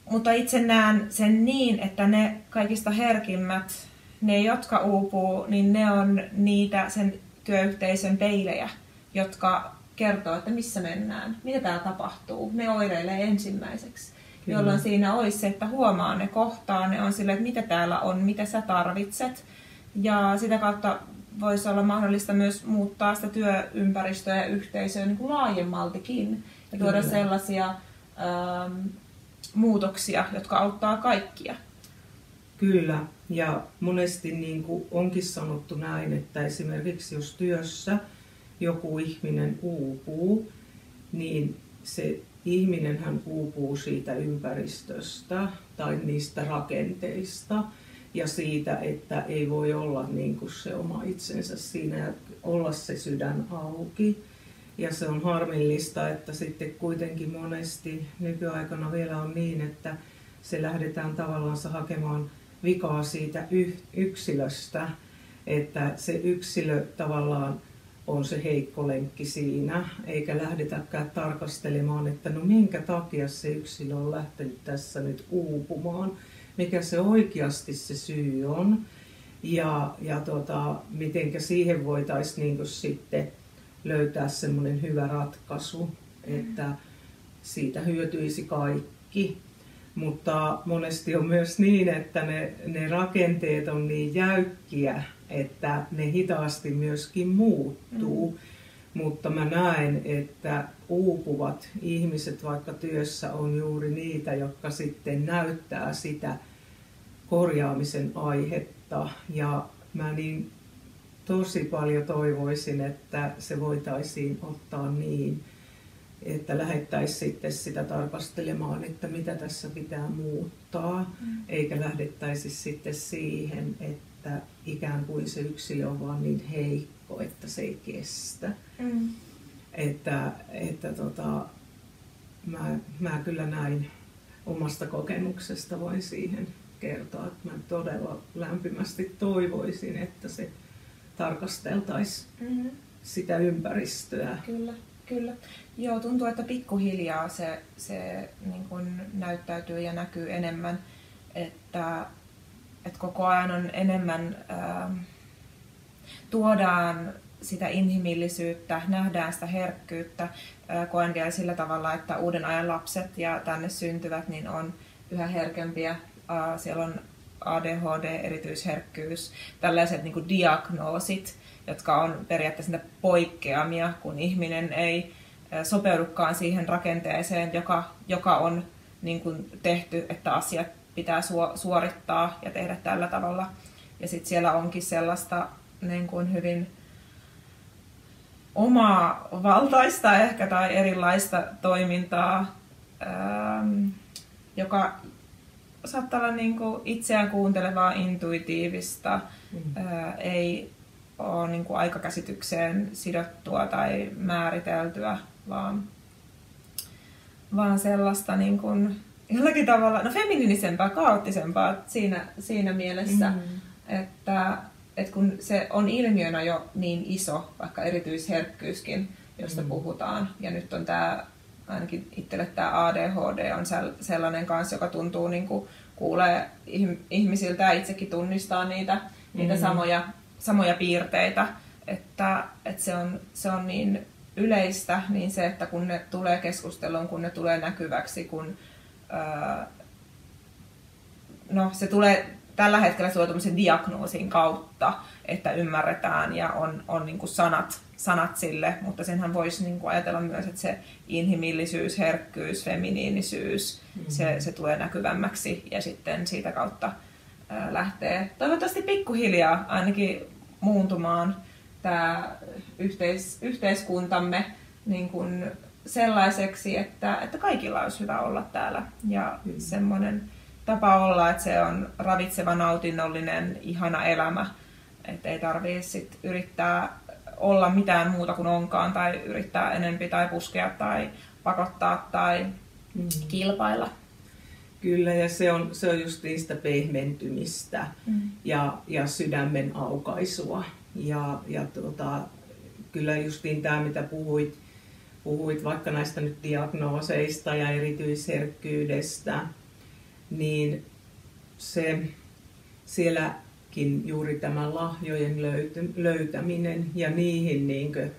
Mutta itse näen sen niin, että ne kaikista herkimmät, ne jotka uupuu, niin ne on niitä sen työyhteisön peilejä, jotka kertoo, että missä mennään, mitä täällä tapahtuu. Ne oireilee ensimmäiseksi, jolloin siinä olisi se, että huomaa ne kohtaa, ne on silleen, että mitä täällä on, mitä sä tarvitset. Ja sitä kautta voisi olla mahdollista myös muuttaa sitä työympäristöä ja yhteisöä niin kuin laajemmaltikin ja tuoda sellaisia muutoksia, jotka auttaa kaikkia. Kyllä, ja monesti niin kuin onkin sanottu näin, että esimerkiksi jos työssä joku ihminen uupuu, niin se ihminenhän uupuu siitä ympäristöstä tai niistä rakenteista ja siitä, että ei voi olla niin kuin se oma itsensä siinä ja olla se sydän auki. Ja se on harmillista, että sitten kuitenkin monesti nykyaikana vielä on niin, että se lähdetään tavallaan hakemaan vikaa siitä yksilöstä, että se yksilö tavallaan on se heikko lenkki siinä, eikä lähdetäkään tarkastelemaan, että no minkä takia se yksilö on lähtenyt tässä nyt uupumaan, mikä se oikeasti se syy on ja mitenkä siihen voitaisiin niin kuin sitten löytää semmoinen hyvä ratkaisu, että siitä hyötyisi kaikki. Mutta monesti on myös niin, että ne rakenteet on niin jäykkiä, että ne hitaasti myöskin muuttuu. Mutta mä näen, että uupuvat ihmiset vaikka työssä on juuri niitä, jotka sitten näyttää sitä korjaamisen aihetta. Ja mä niin tosi paljon toivoisin, että se voitaisiin ottaa niin, että lähdettäisiin sitten sitä tarkastelemaan, että mitä tässä pitää muuttaa, eikä lähdettäisi sitten siihen, että ikään kuin se yksilö on vaan niin heikko, että se ei kestä. Mä kyllä näin omasta kokemuksesta voin siihen kertoa, että mä todella lämpimästi toivoisin, että se tarkasteltaisiin sitä ympäristöä. Kyllä. Joo, tuntuu, että pikkuhiljaa se niin kuin näyttäytyy ja näkyy enemmän, että koko ajan on enemmän, tuodaan sitä inhimillisyyttä, nähdään sitä herkkyyttä. Koen vielä sillä tavalla, että uuden ajan lapset ja tänne syntyvät niin on yhä herkempiä. Siellä on ADHD, erityisherkkyys, tällaiset niin kuin diagnoosit, jotka on periaatteessa poikkeamia, kun ihminen ei sopeudukaan siihen rakenteeseen, joka on niin kuin tehty, että asiat pitää suorittaa ja tehdä tällä tavalla. Ja sitten siellä onkin sellaista niin kuin hyvin omaa valtaista ehkä tai erilaista toimintaa joka saattaa olla niin kuin itseään kuuntelevaa, intuitiivista, ei ole niin kuin aikakäsitykseen sidottua tai määriteltyä, vaan sellaista niin kuin jollakin tavalla feminiinisempää, kaoottisempaa siinä mielessä, että kun se on ilmiönä jo niin iso, vaikka erityisherkkyyskin, josta puhutaan, ja nyt on tämä, ainakin itselle tämä ADHD on sellainen kanssa, joka tuntuu niin kuin kuulee ihmisiltä ja itsekin tunnistaa niitä samoja piirteitä, että se on niin yleistä, niin se, että kun ne tulee keskusteluun, kun ne tulee näkyväksi, kun se tulee tällä hetkellä tämmöisen diagnoosin kautta, että ymmärretään ja on niin kuin sanat sille, mutta senhän voisi niin kuin ajatella myös, että se inhimillisyys, herkkyys, feminiinisyys, se tulee näkyvämmäksi ja sitten siitä kautta lähtee toivottavasti pikkuhiljaa ainakin muuntumaan tämä yhteiskuntamme niin kuin sellaiseksi, että kaikilla olisi hyvä olla täällä ja semmoinen tapa olla, että se on ravitseva, nautinnollinen, ihana elämä, että ei tarvitse sit yrittää olla mitään muuta kuin onkaan tai yrittää enempi tai puskea tai pakottaa tai kilpailla. Kyllä, ja se on just niistä pehmentymistä ja sydämen aukaisua. Ja kyllä justiin tämä, mitä puhuit vaikka näistä nyt diagnooseista ja erityisherkkyydestä, niin sielläkin juuri tämä lahjojen löytäminen ja niihin niinkö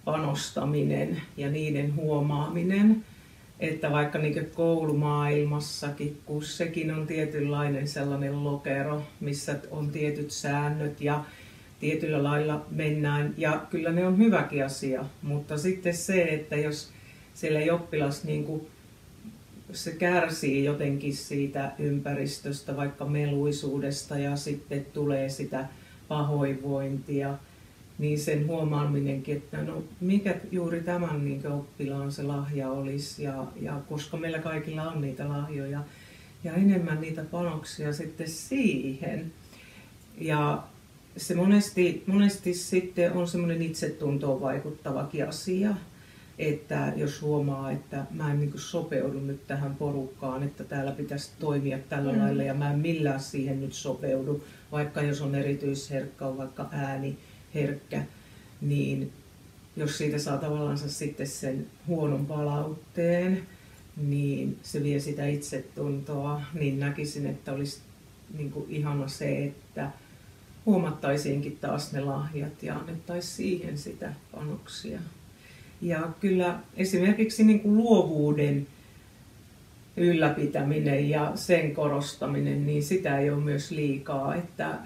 panostaminen ja niiden huomaaminen, että vaikka niinkö koulumaailmassakin, kun sekin on tietynlainen sellainen lokero, missä on tietyt säännöt ja tietyllä lailla mennään, ja kyllä ne on hyväkin asia, mutta sitten se, että jos siellä ei oppilas niinku se kärsii jotenkin siitä ympäristöstä, vaikka meluisuudesta, ja sitten tulee sitä pahoinvointia, niin sen huomaaminenkin, että mikä juuri tämän niin oppilaan se lahja olisi, ja koska meillä kaikilla on niitä lahjoja, ja enemmän niitä panoksia sitten siihen. Ja se monesti sitten on semmoinen itsetuntoon vaikuttavakin asia, että jos huomaa, että mä en niin sopeudu nyt tähän porukkaan, että täällä pitäisi toimia tällä lailla ja mä en millään siihen nyt sopeudu, vaikka jos on erityisherkkä, on vaikka ääniherkkä, niin jos siitä saa tavallaan sitten sen huonon palautteen, niin se vie sitä itsetuntoa, niin näkisin, että olisi niin kuin ihana se, että huomattaisiinkin taas ne lahjat ja annettaisiin siihen sitä panoksia. Ja kyllä esimerkiksi niin kuin luovuuden ylläpitäminen ja sen korostaminen, niin sitä ei ole myös liikaa,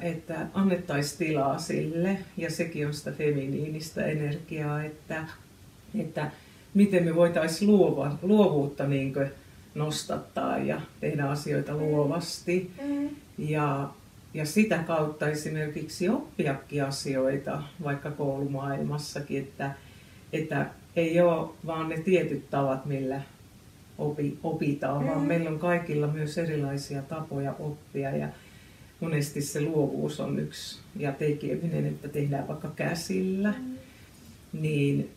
että annettaisiin tilaa sille, ja sekin on sitä feminiinistä energiaa, että miten me voitaisiin luovuutta niin kuin nostattaa ja tehdä asioita luovasti. Ja sitä kautta esimerkiksi oppiakin asioita, vaikka koulumaailmassakin, että ei ole vaan ne tietyt tavat, millä opitaan, vaan meillä on kaikilla myös erilaisia tapoja oppia, ja monesti se luovuus on yksi, ja tekeminen, että tehdään vaikka käsillä, niin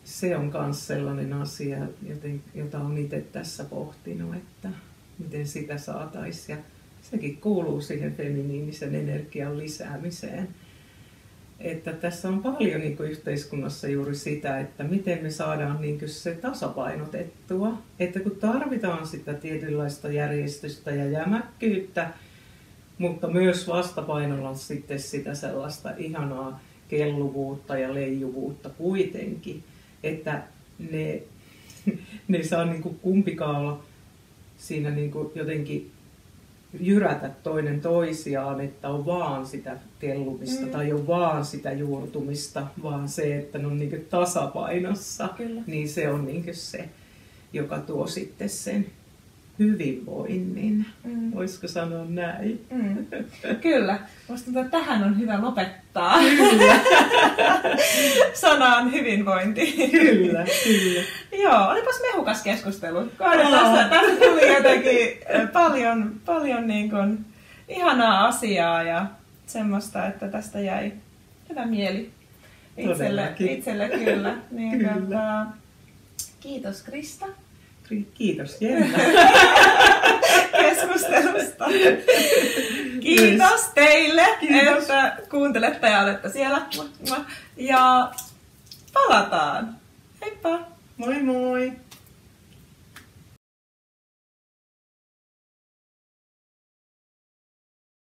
se on myös sellainen asia, jota olen itse tässä pohtinut, että miten sitä saataisiin, ja sekin kuuluu siihen feminiinisen energian lisäämiseen. Että tässä on paljon niin kuin yhteiskunnassa juuri sitä, että miten me saadaan niin kuin se tasapainotettua. Että kun tarvitaan sitä tietynlaista järjestystä ja jämäkkyyttä, mutta myös vastapainolla sitten sitä sellaista ihanaa kelluvuutta ja leijuvuutta kuitenkin. Että ne saa niin kuin kumpikaan olla siinä niin kuin jotenkin jyrätä toinen toisiaan, että on vaan sitä kellumista tai on vaan sitä juurtumista, vaan se, että ne on niin kuin tasapainossa, niin se on niin kuin se, joka tuo sitten sen hyvinvoinnin. Voisiko sanoa näin? Kyllä. Musta tuntuu, että tähän on hyvä lopettaa. Kyllä. Sanaan hyvinvointi. Kyllä. Joo, olipas mehukas keskustelu. Tässä tuli jotenkin paljon niin kuin ihanaa asiaa ja semmoista, että tästä jäi hyvä mieli itselle kyllä. Niin, kyllä. Kiitos Krista. Kiitos Jenna. Keskustelusta. Kiitos teille, että kuuntelette ja olette siellä. Ja palataan. Heippa! Moi moi!